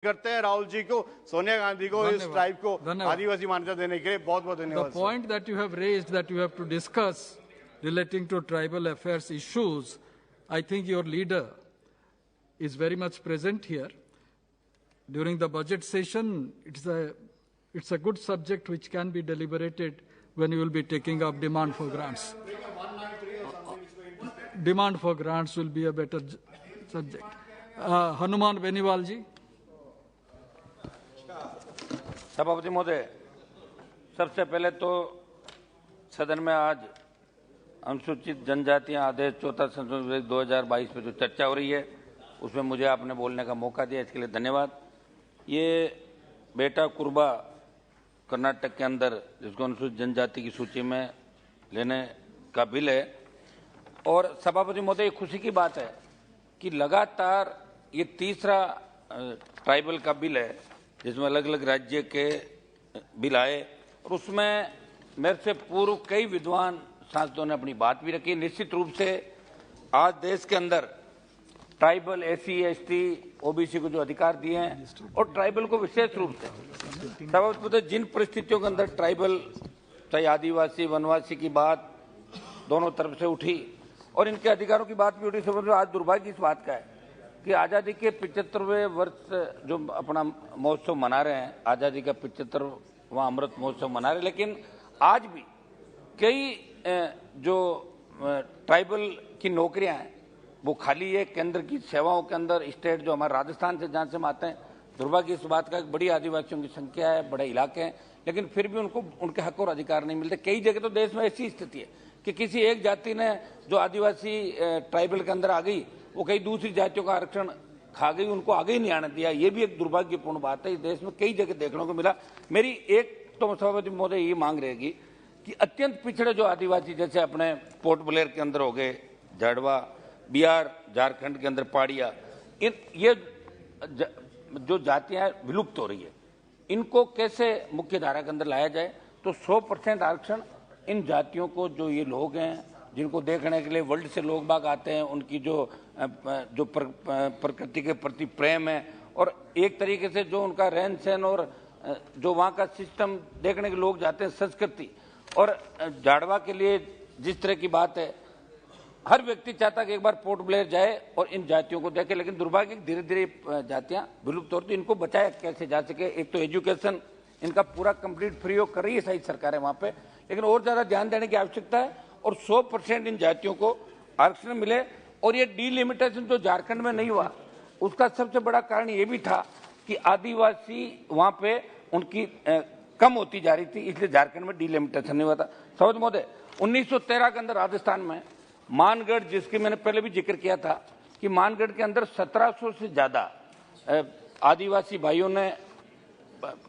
करते हैं राहुल जी को, सोनिया गांधी को, इस ट्राइब को आदिवासी मान्यता देने के लिए बहुत बहुत धन्यवाद। The point that you have raised, that you have to discuss relating to tribal affairs issues, I think your leader is very much present here. During the budget session, it's a good subject which can be deliberated when you will be taking up demand for grants. Demand for grants will be a better subject. Hanuman Beniwal ji. सभापति महोदय, सबसे पहले तो सदन में आज अनुसूचित जनजातियां आदेश चौथा संशोधन विधेयक 2022 पे जो चर्चा हो रही है उसमें मुझे आपने बोलने का मौका दिया, इसके लिए धन्यवाद। ये बेटा कुर्बा कर्नाटक के अंदर जिसको अनुसूचित जनजाति की सूची में लेने का बिल है, और सभापति महोदय ये खुशी की बात है कि लगातार ये तीसरा ट्राइबल का बिल है जिसमें अलग अलग राज्य के बिल आए, और उसमें मेरे से पूर्व कई विद्वान सांसदों ने अपनी बात भी रखी। निश्चित रूप से आज देश के अंदर ट्राइबल, एससी, एसटी, ओबीसी को जो अधिकार दिए हैं और ट्राइबल को विशेष रूप से सबसे जिन परिस्थितियों के अंदर ट्राइबल चाहे आदिवासी वनवासी की बात दोनों तरफ से उठी और इनके अधिकारों की बात भी उठी। समझ आज दुर्भाग्य इस बात का है कि आज़ादी के 75वें वर्ष जो अपना महोत्सव मना रहे हैं, आज़ादी का 75वां अमृत महोत्सव मना रहे हैं, लेकिन आज भी कई जो ट्राइबल की नौकरियां हैं वो खाली है केंद्र की सेवाओं के अंदर। स्टेट जो हमारे राजस्थान से जहाँ से हम आते हैं, दुर्भाग्य इस बात का बड़ी आदिवासियों की संख्या है, बड़े इलाके हैं, लेकिन फिर भी उनको उनके हक और अधिकार नहीं मिलते। कई जगह तो देश में ऐसी स्थिति है कि किसी एक जाति ने जो आदिवासी ट्राइबल के अंदर आ गई वो कई दूसरी जातियों का आरक्षण खा गई, उनको आगे ही नहीं आने दिया। ये भी एक दुर्भाग्यपूर्ण बात है, इस देश में कई जगह देखने को मिला। मेरी एक तो सभापति महोदय ये मांग रहेगी कि अत्यंत पिछड़े जो आदिवासी जैसे अपने पोर्ट ब्लेयर के अंदर हो गए, जाड़वा, बिहार, झारखंड के अंदर पहाड़िया, ये जो जातियां विलुप्त हो रही है, इनको कैसे मुख्य धारा के अंदर लाया जाए। तो 100% आरक्षण इन जातियों को, जो ये लोग हैं जिनको देखने के लिए वर्ल्ड से लोग बाग आते हैं, उनकी जो प्रकृति के प्रति प्रेम है और एक तरीके से जो उनका रहन सहन और जो वहाँ का सिस्टम देखने के लोग जाते हैं, संस्कृति और जाड़वा के लिए जिस तरह की बात है, हर व्यक्ति चाहता कि एक बार पोर्ट ब्लेयर जाए और इन जातियों को देखे, लेकिन दुर्भाग्य धीरे धीरे जातियां विलुप्त होती, इनको बचाया कैसे जा सके। एक तो एजुकेशन इनका पूरा कंप्लीट फ्री कर रही है सही सरकार है वहाँ पे, लेकिन और ज्यादा ध्यान देने की आवश्यकता है और 100% इन जातियों को आरक्षण मिले। और ये डीलिमिटेशन जो झारखंड में नहीं हुआ उसका सबसे बड़ा कारण ये भी था कि आदिवासी वहां पे उनकी कम होती जा रही थी, इसलिए झारखंड में डीलिमिटेशन नहीं हुआ था। सौद महोदय, 1913 के अंदर राजस्थान में मानगढ़, जिसकी मैंने पहले भी जिक्र किया था कि मानगढ़ के अंदर 1700 से ज्यादा आदिवासी भाइयों ने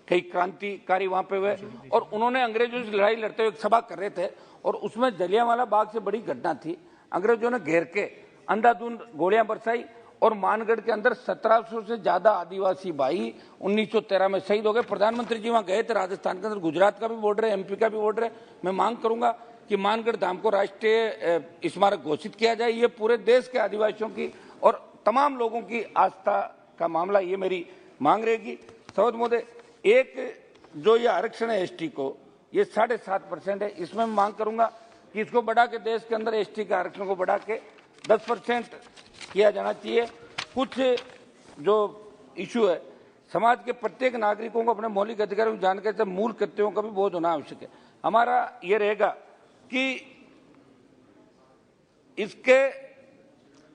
कई क्रांतिकारी वहां पे हुए और उन्होंने अंग्रेजों से लड़ाई लड़ते हुए एक सभा कर रहे थे और उसमें जलियांवाला बाग से बड़ी घटना थी। अंग्रेजों ने घेर के अंधाधुंध गोलियां बरसाई और मानगढ़ के अंदर 1700 से ज्यादा आदिवासी भाई 1913 में शहीद हो गए। प्रधानमंत्री जी वहां गए थे राजस्थान के अंदर, गुजरात का भी बॉर्डर है, एमपी का भी बॉर्डर है। मैं मांग करूंगा कि मानगढ़ धाम को राष्ट्रीय स्मारक घोषित किया जाए। ये पूरे देश के आदिवासियों की और तमाम लोगों की आस्था का मामला, ये मेरी मांग रहेगी। सौद महोदय, एक जो ये आरक्षण है एसटी को, ये 7.5% है, इसमें मैं मांग करूंगा कि इसको बढ़ा के देश के अंदर एसटी के आरक्षण को बढ़ा के 10% किया जाना चाहिए। कुछ जो इशू है, समाज के प्रत्येक नागरिकों को अपने मौलिक अधिकारों की जानकारी से मूल कर्तव्यों का भी बोध होना आवश्यक है। हमारा ये रहेगा कि इसके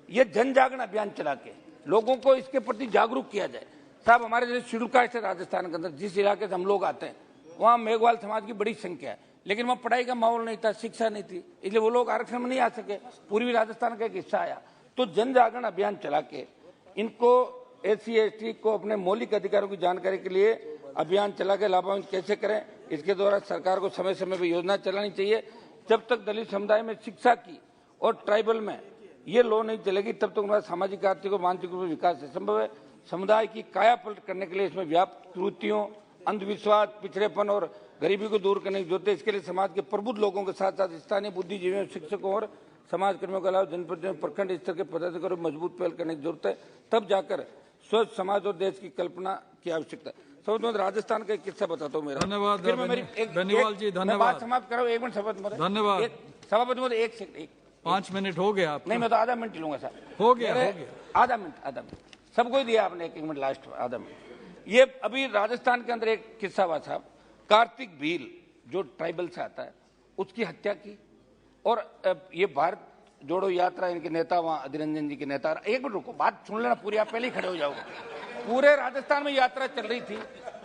ये जन जागरण अभियान चला के लोगों को इसके प्रति जागरूक किया जाए। साहब, हमारे जैसे शेड्यूल कास्ट है राजस्थान के अंदर, जिस इलाके से हम लोग आते हैं वहाँ मेघवाल समाज की बड़ी संख्या है, लेकिन वहाँ पढ़ाई का माहौल नहीं था, शिक्षा नहीं थी, इसलिए वो लोग आरक्षण में नहीं आ सके। पूर्वी राजस्थान का एक हिस्सा आया, तो जन जागरण अभियान चला के इनको एससी एसटी को अपने मौलिक अधिकारों की जानकारी के लिए अभियान चला के लाभान्वित कैसे करें, इसके द्वारा सरकार को समय समय पर योजना चलानी चाहिए। जब तक दलित समुदाय में शिक्षा की और ट्राइबल में ये लॉ नहीं चलेगी तब तक उनका सामाजिक, आर्थिक और मानसिक रूप से विकास संभव है। समुदाय की काया पलट करने के लिए इसमें व्याप्त त्रुटियों, अंधविश्वास, पिछड़ेपन और गरीबी को दूर करने की जरूरत है। इसके लिए समाज के प्रबुद्ध लोगों के साथ साथ स्थानीय बुद्धिजीवियों, शिक्षकों और समाज कर्मियों के अलावा जनप्रतिनिधियों, प्रखंड स्तर के पदाधिकारियों को मजबूत पहल करने की जरूरत है। तब जाकर स्वच्छ समाज और देश की कल्पना की आवश्यकता। सबूत राजस्थान का एक किस्सा बताता हूँ मेरा। धन्यवाद फिर मैं मेरी बेनीवाल जी, मैं धन्यवाद। बात समाप्त करूँ, एक मिनट सभापति महोदय। धन्यवाद। सभापति महोदय 1 सेकंड। 5 मिनट हो गया आपका। नहीं, मैं तो आधा मिनट लूंगा सर। हो गया। आधा मिनट सबको ही दिया आपने, 1 मिनट लास्ट आधा मिनट। ये अभी राजस्थान के अंदर एक किस्सा हुआ साहब, कार्तिक भील जो ट्राइबल से आता है उसकी हत्या की, और ये भारत जोड़ो यात्रा इनके नेता वहां अधीर रंजन जी के नेता, एक मिनट रुको, बात सुन लेना पूरी, आप पहले ही खड़े हो जाओगे। पूरे राजस्थान में यात्रा चल रही थी,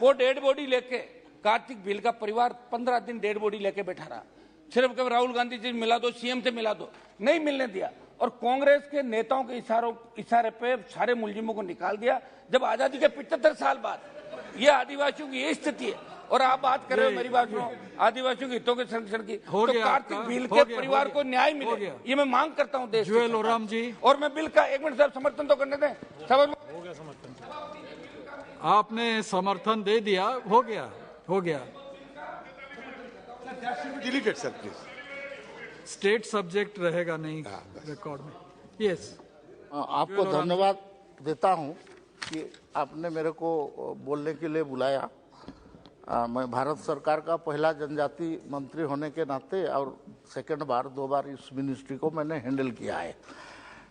वो डेड बॉडी लेके कार्तिक भील का परिवार 15 दिन डेड बॉडी लेके बैठा रहा, सिर्फ कभी राहुल गांधी जी मिला दो, सीएम से मिला दो, नहीं मिलने दिया, और कांग्रेस के नेताओं के इशारे पे सारे मुलजिमों को निकाल दिया। जब आजादी के 75 साल बाद ये आदिवासियों की ये स्थिति है, और आप बात कर रहे हो, मेरी बात सुनो, आदिवासियों के हितों के संरक्षण की, तो कार्तिक भील के परिवार को न्याय मिले, ये मैं मांग करता हूं देश जुएल ओराम जी। और मैं बिल का 1 मिनट साहब समर्थन तो करने दें। आपने समर्थन दे दिया, हो गया। Deleted sir please. State subject रहेगा नहीं रिकॉर्ड में। यस, आपको धन्यवाद देता हूं कि आपने मेरे को बोलने के लिए बुलाया। मैं भारत सरकार का पहला जनजाति मंत्री होने के नाते और 2 बार इस मिनिस्ट्री को मैंने हैंडल किया है।